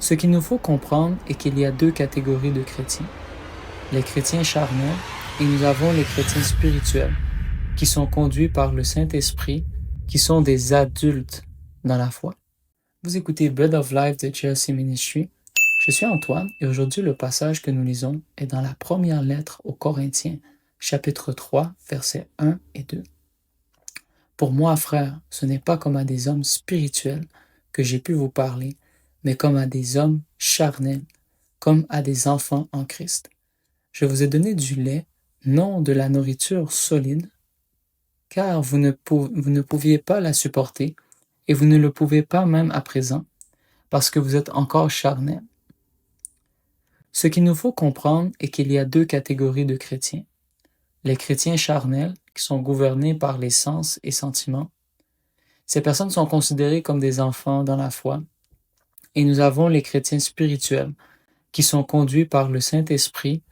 Ce qu'il nous faut comprendre est qu'il y a deux catégories de chrétiens. Les chrétiens charnels et nous avons les chrétiens spirituels qui sont conduits par le Saint-Esprit, qui sont des adultes dans la foi. Vous écoutez Bread of Life de Chelsea Ministry. Je suis Antoine et aujourd'hui le passage que nous lisons est dans la première lettre aux Corinthiens, chapitre 3, versets 1 et 2. Pour moi, frères, ce n'est pas comme à des hommes spirituels que j'ai pu vous parler, mais comme à des hommes charnels, comme à des enfants en Christ. Je vous ai donné du lait, non de la nourriture solide, car vous ne pouviez pas la supporter, et vous ne le pouvez pas même à présent, parce que vous êtes encore charnels. Ce qu'il nous faut comprendre est qu'il y a deux catégories de chrétiens. Les chrétiens charnels, qui sont gouvernés par les sens et sentiments. Ces personnes sont considérées comme des enfants dans la foi. Et nous avons les chrétiens spirituels, qui sont conduits par le Saint-Esprit,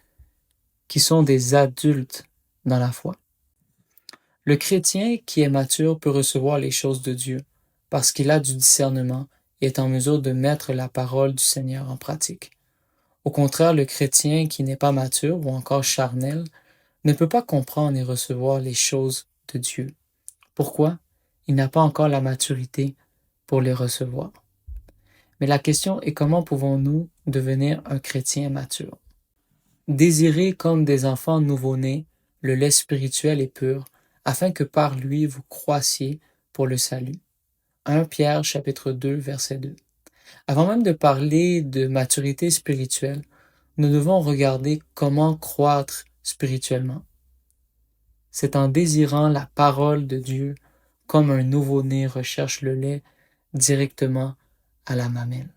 qui sont des adultes dans la foi. Le chrétien qui est mature peut recevoir les choses de Dieu, parce qu'il a du discernement et est en mesure de mettre la parole du Seigneur en pratique. Au contraire, le chrétien qui n'est pas mature ou encore charnel ne peut pas comprendre et recevoir les choses de Dieu. Pourquoi? Il n'a pas encore la maturité pour les recevoir. Mais la question est comment pouvons-nous devenir un chrétien mature? Désirez comme des enfants nouveau-nés le lait spirituel et pur, afin que par lui vous croissiez pour le salut. 1 Pierre chapitre 2 verset 2. Avant même de parler de maturité spirituelle, nous devons regarder comment croître spirituellement. C'est en désirant la parole de Dieu comme un nouveau-né recherche le lait directement à la mamelle.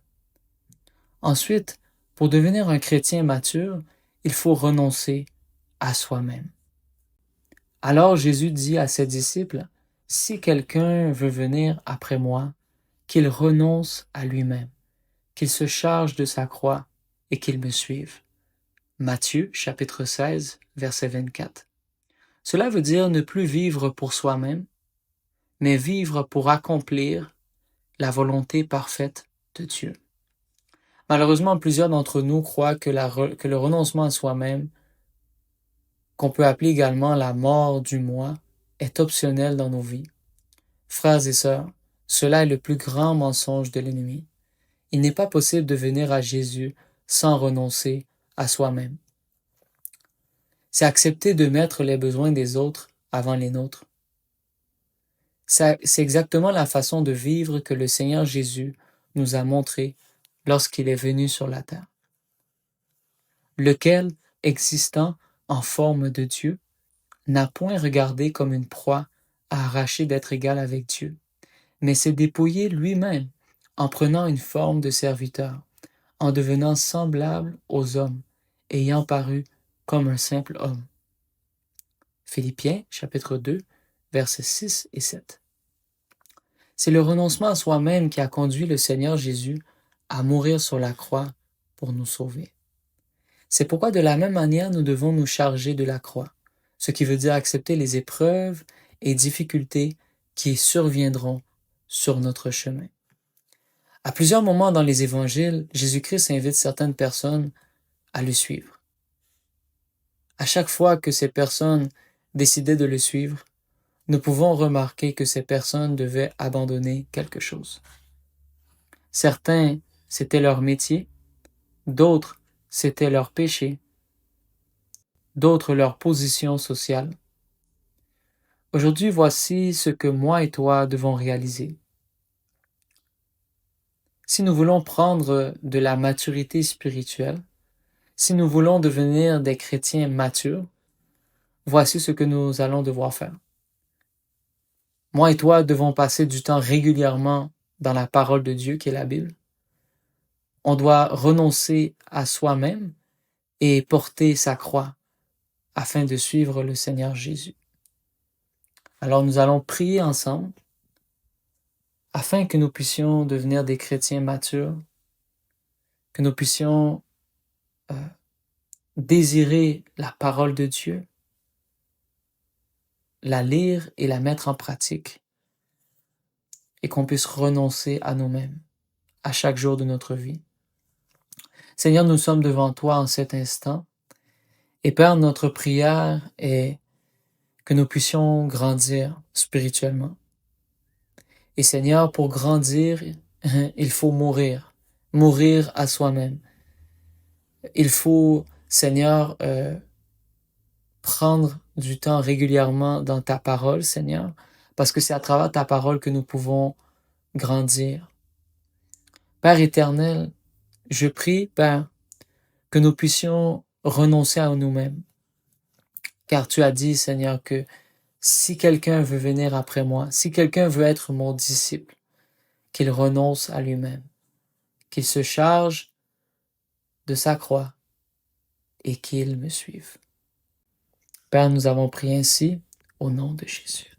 Ensuite, pour devenir un chrétien mature, il faut renoncer à soi-même. Alors Jésus dit à ses disciples, « Si quelqu'un veut venir après moi, qu'il renonce à lui-même, qu'il se charge de sa croix et qu'il me suive. » Matthieu chapitre 16, verset 24. Cela veut dire ne plus vivre pour soi-même, mais vivre pour accomplir la volonté parfaite de Dieu. Malheureusement, plusieurs d'entre nous croient que le renoncement à soi-même, qu'on peut appeler également la mort du moi, est optionnel dans nos vies. Frères et sœurs, cela est le plus grand mensonge de l'ennemi. Il n'est pas possible de venir à Jésus sans renoncer à soi-même. C'est accepter de mettre les besoins des autres avant les nôtres. C'est exactement la façon de vivre que le Seigneur Jésus nous a montré lorsqu'il est venu sur la terre. Lequel, existant en forme de Dieu, n'a point regardé comme une proie à arracher d'être égal avec Dieu, mais s'est dépouillé lui-même en prenant une forme de serviteur, en devenant semblable aux hommes, ayant paru comme un simple homme. Philippiens, chapitre 2, versets 6 et 7. C'est le renoncement à soi-même qui a conduit le Seigneur Jésus à mourir sur la croix pour nous sauver. C'est pourquoi de la même manière nous devons nous charger de la croix, ce qui veut dire accepter les épreuves et difficultés qui surviendront sur notre chemin. À plusieurs moments dans les évangiles, Jésus-Christ invite certaines personnes à le suivre. À chaque fois que ces personnes décidaient de le suivre, nous pouvons remarquer que ces personnes devaient abandonner quelque chose. Certains, c'était leur métier, d'autres, c'était leur péché, d'autres, leur position sociale. Aujourd'hui, voici ce que moi et toi devons réaliser. Si nous voulons prendre de la maturité spirituelle, si nous voulons devenir des chrétiens matures, voici ce que nous allons devoir faire. Moi et toi devons passer du temps régulièrement dans la parole de Dieu qui est la Bible. On doit renoncer à soi-même et porter sa croix afin de suivre le Seigneur Jésus. Alors nous allons prier ensemble afin que nous puissions devenir des chrétiens matures, que nous puissions désirer la parole de Dieu, la lire et la mettre en pratique, et qu'on puisse renoncer à nous-mêmes à chaque jour de notre vie. Seigneur, nous sommes devant toi en cet instant. Et Père, notre prière est que nous puissions grandir spirituellement. Et Seigneur, pour grandir, il faut mourir à soi-même. Il faut, Seigneur, prendre du temps régulièrement dans ta parole, Seigneur, parce que c'est à travers ta parole que nous pouvons grandir. Père éternel, je prie, Père, que nous puissions renoncer à nous-mêmes. Car tu as dit, Seigneur, que si quelqu'un veut venir après moi, si quelqu'un veut être mon disciple, qu'il renonce à lui-même, qu'il se charge de sa croix et qu'il me suive. Père, nous avons prié ainsi au nom de Jésus.